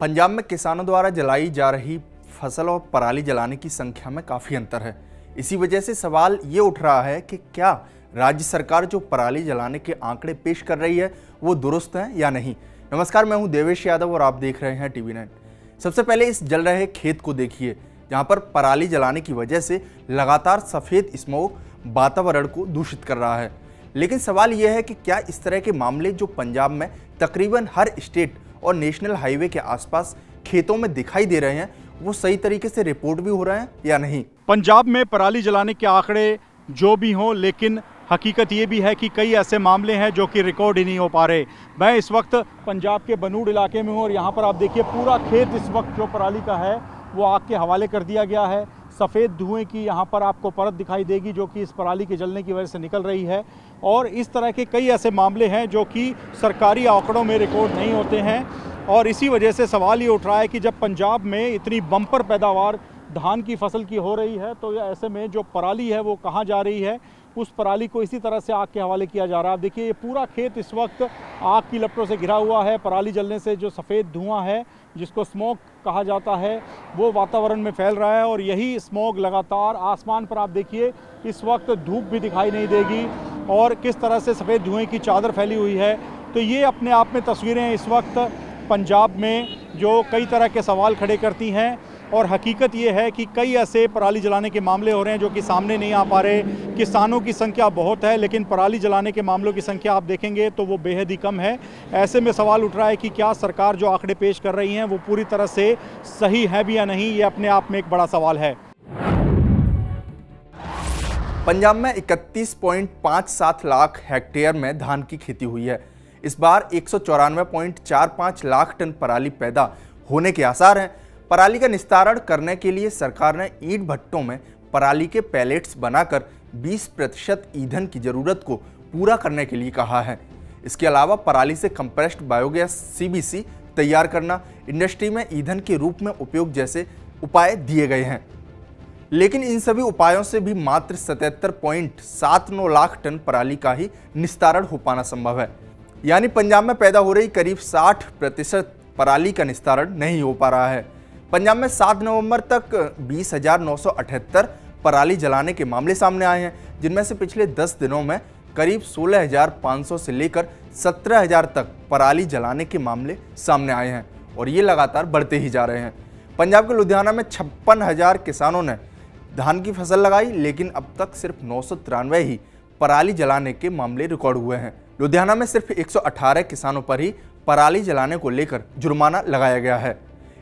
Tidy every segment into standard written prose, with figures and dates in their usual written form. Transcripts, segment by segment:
पंजाब में किसानों द्वारा जलाई जा रही फसल और पराली जलाने की संख्या में काफ़ी अंतर है। इसी वजह से सवाल ये उठ रहा है कि क्या राज्य सरकार जो पराली जलाने के आंकड़े पेश कर रही है वो दुरुस्त हैं या नहीं। नमस्कार, मैं हूं देवेश यादव और आप देख रहे हैं TV9। सबसे पहले इस जल रहे खेत को देखिए, जहां पर पराली जलाने की वजह से लगातार सफ़ेद स्मोक वातावरण को दूषित कर रहा है। लेकिन सवाल यह है कि क्या इस तरह के मामले जो पंजाब में तकरीबन हर स्टेट और नेशनल हाईवे के आसपास खेतों में दिखाई दे रहे हैं, वो सही तरीके से रिपोर्ट भी हो रहे हैं या नहीं। पंजाब में पराली जलाने के आंकड़े जो भी हों, लेकिन हकीकत ये भी है कि कई ऐसे मामले हैं जो कि रिकॉर्ड ही नहीं हो पा रहे। मैं इस वक्त पंजाब के बनूड़ इलाके में हूँ और यहाँ पर आप देखिए पूरा खेत इस वक्त जो पराली का है वो आग के हवाले कर दिया गया है। सफ़ेद धुएं की यहाँ पर आपको परत दिखाई देगी जो कि इस पराली के जलने की वजह से निकल रही है। और इस तरह के कई ऐसे मामले हैं जो कि सरकारी आंकड़ों में रिकॉर्ड नहीं होते हैं। और इसी वजह से सवाल ये उठ रहा है कि जब पंजाब में इतनी बम्पर पैदावार धान की फसल की हो रही है, तो ऐसे में जो पराली है वो कहाँ जा रही है। उस पराली को इसी तरह से आग के हवाले किया जा रहा है। आप देखिए ये पूरा खेत इस वक्त आग की लपटों से घिरा हुआ है। पराली जलने से जो सफ़ेद धुआं है, जिसको स्मोक कहा जाता है, वो वातावरण में फैल रहा है। और यही स्मोक लगातार आसमान पर आप देखिए इस वक्त धूप भी दिखाई नहीं देगी और किस तरह से सफ़ेद धुएं की चादर फैली हुई है। तो ये अपने आप में तस्वीरें इस वक्त पंजाब में जो कई तरह के सवाल खड़े करती हैं। और हकीकत ये है कि कई ऐसे पराली जलाने के मामले हो रहे हैं जो कि सामने नहीं आ पा रहे। किसानों की संख्या बहुत है, लेकिन पराली जलाने के मामलों की संख्या आप देखेंगे तो वो बेहद ही कम है। ऐसे में सवाल उठ रहा है कि क्या सरकार जो आंकड़े पेश कर रही हैं वो पूरी तरह से सही है भी या नहीं। ये अपने आप में एक बड़ा सवाल है। पंजाब में 31.57 लाख हेक्टेयर में धान की खेती हुई है। इस बार 194.45 लाख टन पराली पैदा होने के आसार हैं। पराली का निस्तारण करने के लिए सरकार ने ईंट भट्टों में पराली के पैलेट्स बनाकर 20% ईंधन की जरूरत को पूरा करने के लिए कहा है। इसके अलावा पराली से कंप्रेस्ड बायोगैस CBC तैयार करना, इंडस्ट्री में ईंधन के रूप में उपयोग जैसे उपाय दिए गए हैं। लेकिन इन सभी उपायों से भी मात्र 77.79 लाख टन पराली का ही निस्तारण हो पाना संभव है। यानी पंजाब में पैदा हो रही करीब 60% पराली का निस्तारण नहीं हो पा रहा है। पंजाब में 7 नवंबर तक 20,978 पराली जलाने के मामले सामने आए हैं, जिनमें से पिछले 10 दिनों में करीब 16,500 से लेकर 17,000 तक पराली जलाने के मामले सामने आए हैं और ये लगातार बढ़ते ही जा रहे हैं। पंजाब के लुधियाना में 56,000 किसानों ने धान की फसल लगाई, लेकिन अब तक सिर्फ 993 ही पराली जलाने के मामले रिकॉर्ड हुए हैं। लुधियाना में सिर्फ 118 किसानों पर ही पराली जलाने को लेकर जुर्माना लगाया गया है।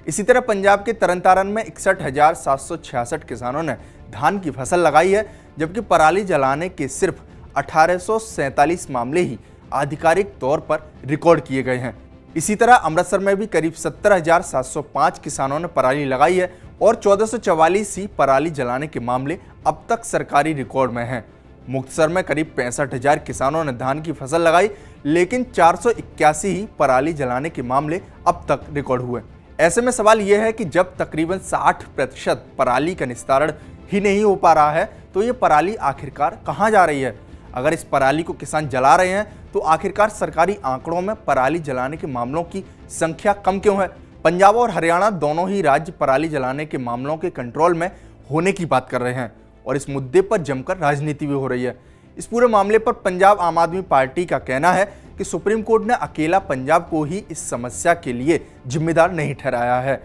इसी तरह पंजाब के तरनतारन में 61,766 किसानों ने धान की फसल लगाई है, जबकि पराली जलाने के सिर्फ 1,847 मामले ही आधिकारिक तौर पर रिकॉर्ड किए गए हैं। इसी तरह अमृतसर में भी करीब 17,705 किसानों ने पराली लगाई है और 1,444 ही पराली जलाने के मामले अब तक सरकारी रिकॉर्ड में हैं। मुक्तसर में करीब 65,000 किसानों ने धान की फसल लगाई, लेकिन 481 ही पराली जलाने के मामले अब तक रिकॉर्ड हुए। ऐसे में सवाल यह है कि जब तकरीबन 60% पराली का निस्तारण ही नहीं हो पा रहा है, तो ये पराली आखिरकार कहाँ जा रही है। अगर इस पराली को किसान जला रहे हैं, तो आखिरकार सरकारी आंकड़ों में पराली जलाने के मामलों की संख्या कम क्यों है। पंजाब और हरियाणा दोनों ही राज्य पराली जलाने के मामलों के कंट्रोल में होने की बात कर रहे हैं और इस मुद्दे पर जमकर राजनीति भी हो रही है। इस पूरे मामले पर पंजाब आम आदमी पार्टी का कहना है कि सुप्रीम कोर्ट ने अकेला पंजाब को ही इस समस्या के लिए जिम्मेदार नहीं ठहराया है,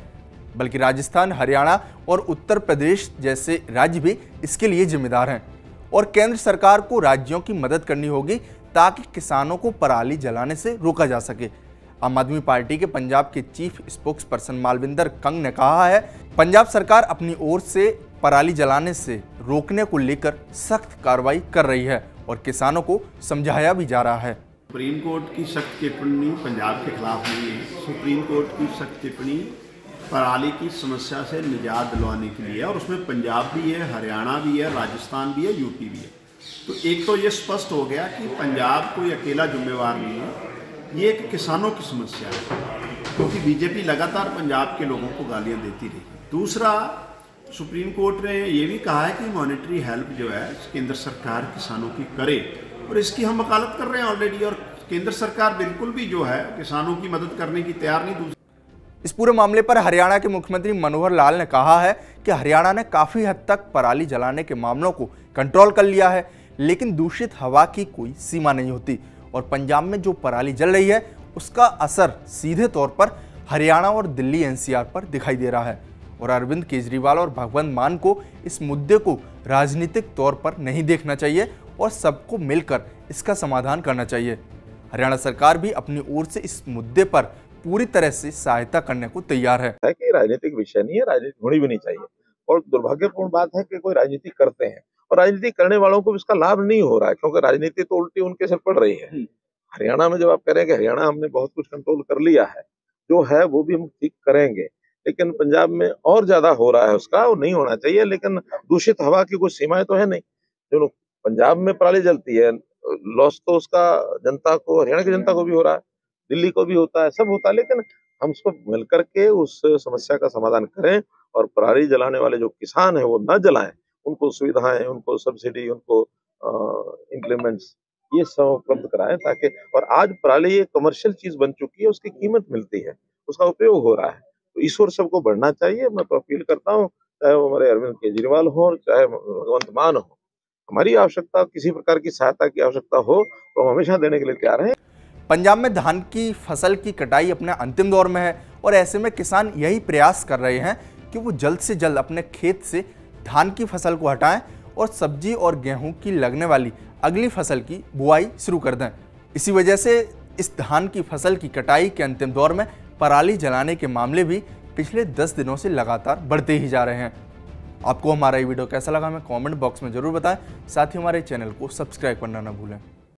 बल्कि राजस्थान, हरियाणा और उत्तर प्रदेश जैसे राज्य भी इसके लिए जिम्मेदार हैं और केंद्र सरकार को राज्यों की मदद करनी होगी ताकि किसानों को पराली जलाने से रोका जा सके। आम आदमी पार्टी के पंजाब के chief spokes person Malvinder Kang ने कहा है, पंजाब सरकार अपनी ओर से पराली जलाने से रोकने को लेकर सख्त कार्रवाई कर रही है और किसानों को समझाया भी जा रहा है। सुप्रीम कोर्ट की सख्त टिप्पणी पंजाब के खिलाफ नहीं है। सुप्रीम कोर्ट की सख्त टिप्पणी पराली की समस्या से निजात दिलवाने के लिए है और उसमें पंजाब भी है, हरियाणा भी है, राजस्थान भी है, यूपी भी है। तो एक तो ये स्पष्ट हो गया कि पंजाब कोई अकेला जिम्मेवार नहीं है, ये एक किसानों की समस्या है, क्योंकि बीजेपी लगातार पंजाब के लोगों को गालियाँ देती रही। दूसरा, सुप्रीम कोर्ट ने ये भी कहा है कि मॉनेटरी हेल्प जो है केंद्र सरकार किसानों की करे और इसकी हम वकालत कर रहे हैं ऑलरेडी। और केंद्र सरकार बिल्कुल भी जो है किसानों की मदद करने की तैयार नहीं। इस पूरे मामले पर हरियाणा के मुख्यमंत्री मनोहर लाल ने कहा है कि हरियाणा ने काफी हद तक पराली जलाने के मामलों को कंट्रोल कर लिया है, लेकिन दूषित हवा की कोई सीमा नहीं होती और पंजाब में जो पराली जल रही है उसका असर सीधे तौर पर हरियाणा और दिल्ली एनसीआर पर दिखाई दे रहा है। और अरविंद केजरीवाल और भगवंत मान को इस मुद्दे को राजनीतिक तौर पर नहीं देखना चाहिए और सबको मिलकर इसका समाधान करना चाहिए। हरियाणा सरकार भी अपनी ओर से इस मुद्दे पर पूरी तरह से सहायता करने को तैयार है कि राजनीतिक विषय नहीं है, राजनीति होनी भी नहीं चाहिए। और दुर्भाग्यपूर्ण बात है कि कोई राजनीति करते हैं और राजनीति करने वालों को इसका लाभ नहीं हो रहा है, क्योंकि राजनीति तो उल्टी उनके सिर पड़ रही है। हरियाणा में जब आप कह रहे हैं कि हरियाणा हमने बहुत कुछ कंट्रोल कर लिया है, जो है वो भी हम ठीक करेंगे, लेकिन पंजाब में और ज्यादा हो रहा है उसका, वो नहीं होना चाहिए। लेकिन दूषित हवा की कुछ सीमाएं तो है नहीं। जो पंजाब में पराली जलती है, लॉस तो उसका जनता को, हरियाणा की जनता को भी हो रहा है, दिल्ली को भी होता है, सब होता है। लेकिन हम उसको मिलकर के उस समस्या का समाधान करें और पराली जलाने वाले जो किसान है वो न जलाएं, उनको सुविधाएं, उनको सब्सिडी, उनको इंप्लीमेंट्स ये सब उपलब्ध कराएं, ताकि, और आज पराली एक कमर्शियल चीज बन चुकी है, उसकी कीमत मिलती है, उसका उपयोग हो रहा है, तो इस ओर सबको बढ़ना चाहिए। मैं तो अपील करता हूँ, चाहे वो हमारे अरविंद केजरीवाल हो, चाहे भगवंत मान हो, हमारी आवश्यकता, किसी प्रकार की सहायता की आवश्यकता हो तो हम हमेशा देने के लिए तैयार हैं। पंजाब में धान की फसल की कटाई अपने अंतिम दौर में है और ऐसे में किसान यही प्रयास कर रहे हैं कि वो जल्द से जल्द अपने खेत से धान की फसल को हटाएं और सब्जी और गेहूं की लगने वाली अगली फसल की बुआई शुरू कर दें। इसी वजह से इस धान की फसल की कटाई के अंतिम दौर में पराली जलाने के मामले भी पिछले 10 दिनों से लगातार बढ़ते ही जा रहे हैं। आपको हमारा ये वीडियो कैसा लगा हमें कमेंट बॉक्स में जरूर बताएं। साथ ही हमारे चैनल को सब्सक्राइब करना ना भूलें।